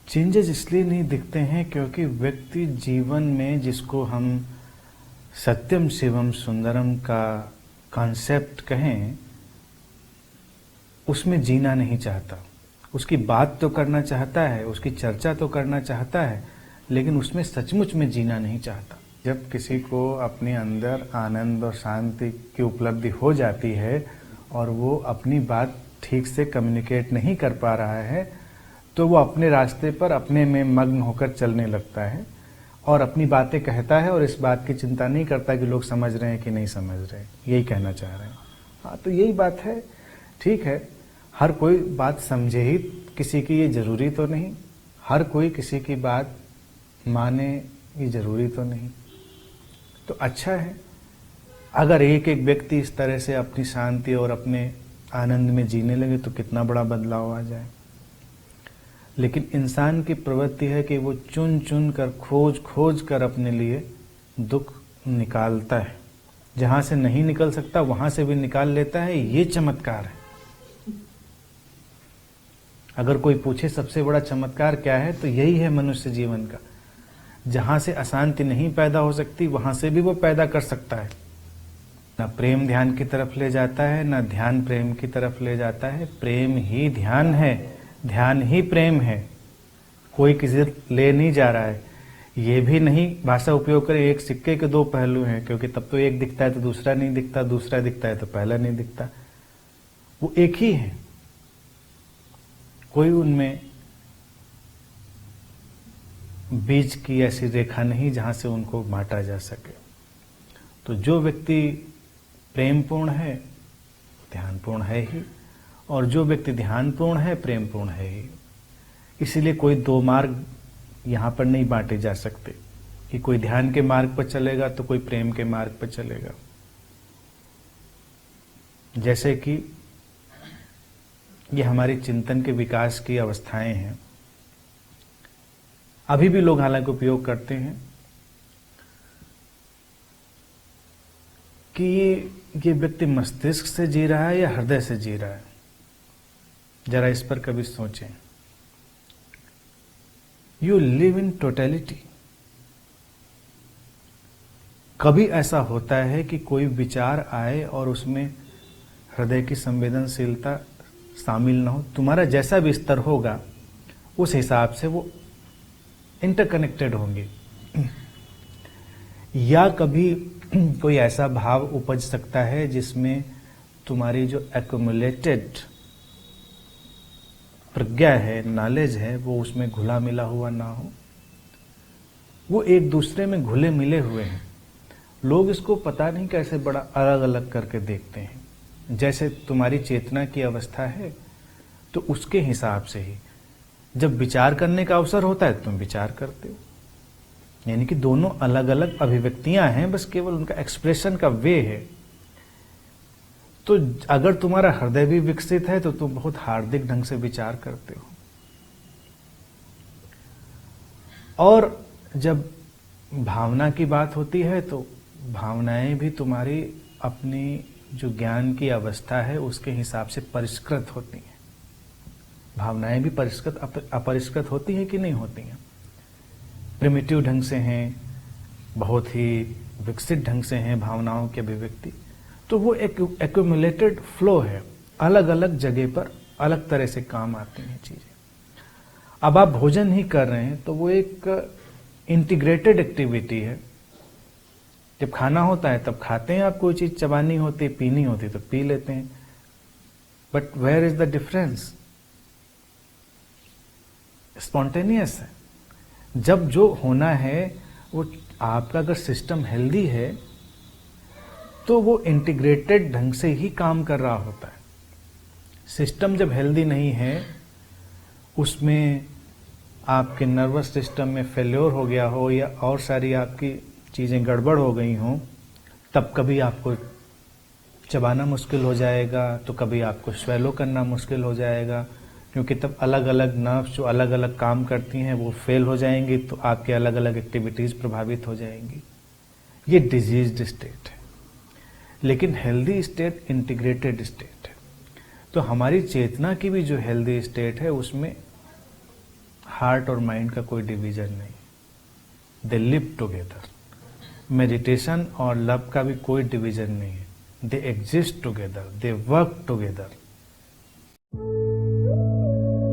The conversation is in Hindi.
चेंजेस इसलिए नहीं दिखते हैं क्योंकि व्यक्ति जीवन में जिसको हम सत्यम शिवम सुंदरम का कॉन्सेप्ट कहें, उसमें जीना नहीं चाहता। उसकी बात तो करना चाहता है, उसकी चर्चा तो करना चाहता है, लेकिन उसमें सचमुच में जीना नहीं चाहता। जब किसी को अपने अंदर आनंद और शांति की उपलब्धि हो जाती है और वो अपनी बात ठीक से कम्युनिकेट नहीं कर पा रहा है, तो वो अपने रास्ते पर अपने में मग्न होकर चलने लगता है और अपनी बातें कहता है और इस बात की चिंता नहीं करता कि लोग समझ रहे हैं कि नहीं समझ रहे। यही कहना चाह रहे हैं। हाँ, तो यही बात है। ठीक है, हर कोई बात समझे ही किसी की, ये जरूरी तो नहीं। हर कोई किसी की बात माने, ये जरूरी तो नहीं। तो अच्छा है अगर एक एक व्यक्ति इस तरह से अपनी शांति और अपने आनंद में जीने लगे तो कितना बड़ा बदलाव आ जाए। लेकिन इंसान की प्रवृत्ति है कि वो चुन चुन कर, खोज खोज कर अपने लिए दुख निकालता है। जहां से नहीं निकल सकता वहां से भी निकाल लेता है। ये चमत्कार है। अगर कोई पूछे सबसे बड़ा चमत्कार क्या है, तो यही है मनुष्य जीवन का। जहां से अशांति नहीं पैदा हो सकती वहां से भी वो पैदा कर सकता है। ना प्रेम ध्यान की तरफ ले जाता है, ना ध्यान प्रेम की तरफ ले जाता है। प्रेम ही ध्यान है, ध्यान ही प्रेम है। कोई किसी ले नहीं जा रहा है। ये भी नहीं भाषा उपयोग करे एक सिक्के के दो पहलू हैं, क्योंकि तब तो एक दिखता है तो दूसरा नहीं दिखता, दूसरा दिखता है तो पहला नहीं दिखता। वो एक ही है। कोई उनमें बीच की ऐसी रेखा नहीं जहां से उनको बांटा जा सके। तो जो व्यक्ति प्रेमपूर्ण है, ध्यानपूर्ण है ही, और जो व्यक्ति ध्यानपूर्ण है, प्रेमपूर्ण है ही। इसीलिए कोई दो मार्ग यहां पर नहीं बांटे जा सकते कि कोई ध्यान के मार्ग पर चलेगा तो कोई प्रेम के मार्ग पर चलेगा। जैसे कि ये हमारी चिंतन के विकास की अवस्थाएं हैं। अभी भी लोग हालांकि उपयोग करते हैं कि ये व्यक्ति मस्तिष्क से जी रहा है या हृदय से जी रहा है। जरा इस पर कभी सोचें। You live in totality. कभी ऐसा होता है कि कोई विचार आए और उसमें हृदय की संवेदनशीलता शामिल ना हो। तुम्हारा जैसा भी स्तर होगा उस हिसाब से वो इंटरकनेक्टेड होंगे। या कभी कोई ऐसा भाव उपज सकता है जिसमें तुम्हारी जो एक्युमुलेटेड प्रज्ञा है, नॉलेज है, वो उसमें घुला मिला हुआ ना हो। वो एक दूसरे में घुले मिले हुए हैं। लोग इसको पता नहीं कैसे बड़ा अलग अलग करके देखते हैं। जैसे तुम्हारी चेतना की अवस्था है तो उसके हिसाब से ही जब विचार करने का अवसर होता है तुम विचार करते हो। यानी कि दोनों अलग अलग अभिव्यक्तियां हैं, बस केवल उनका एक्सप्रेशन का वे है। तो अगर तुम्हारा हृदय भी विकसित है तो तुम बहुत हार्दिक ढंग से विचार करते हो। और जब भावना की बात होती है तो भावनाएं भी तुम्हारी अपनी जो ज्ञान की अवस्था है उसके हिसाब से परिष्कृत होती हैं। भावनाएं भी परिष्कृत अपरिष्कृत होती हैं कि नहीं होती हैं। प्रिमिटिव ढंग से हैं, बहुत ही विकसित ढंग से हैं भावनाओं की अभिव्यक्ति। तो वो एक एक्युमुलेटेड फ्लो है। अलग अलग जगह पर अलग तरह से काम आती हैं चीजें। अब आप भोजन ही कर रहे हैं तो वो एक इंटीग्रेटेड एक्टिविटी है। जब खाना होता है तब खाते हैं, आप कोई चीज चबानी होती है, पीनी होती है तो पी लेते हैं। But where is the difference? Spontaneous है। जब जो होना है वो आपका अगर सिस्टम हेल्दी है तो वो इंटीग्रेटेड ढंग से ही काम कर रहा होता है। सिस्टम जब हेल्दी नहीं है, उसमें आपके नर्वस सिस्टम में फेल्योर हो गया हो या और सारी आपकी चीजें गड़बड़ हो गई हों, तब कभी आपको चबाना मुश्किल हो जाएगा, तो कभी आपको स्वेलो करना मुश्किल हो जाएगा, क्योंकि तब अलग अलग नर्व्स जो अलग अलग काम करती हैं वो फेल हो जाएंगी, तो आपके अलग अलग एक्टिविटीज प्रभावित हो जाएंगी। ये डिजीज्ड स्टेट है। लेकिन हेल्दी स्टेट इंटीग्रेटेड स्टेट है। तो हमारी चेतना की भी जो हेल्दी स्टेट है उसमें हार्ट और माइंड का कोई डिवीजन नहीं, दे लिव टुगेदर। मेडिटेशन और लव का भी कोई डिवीजन नहीं है, they exist together, they work together.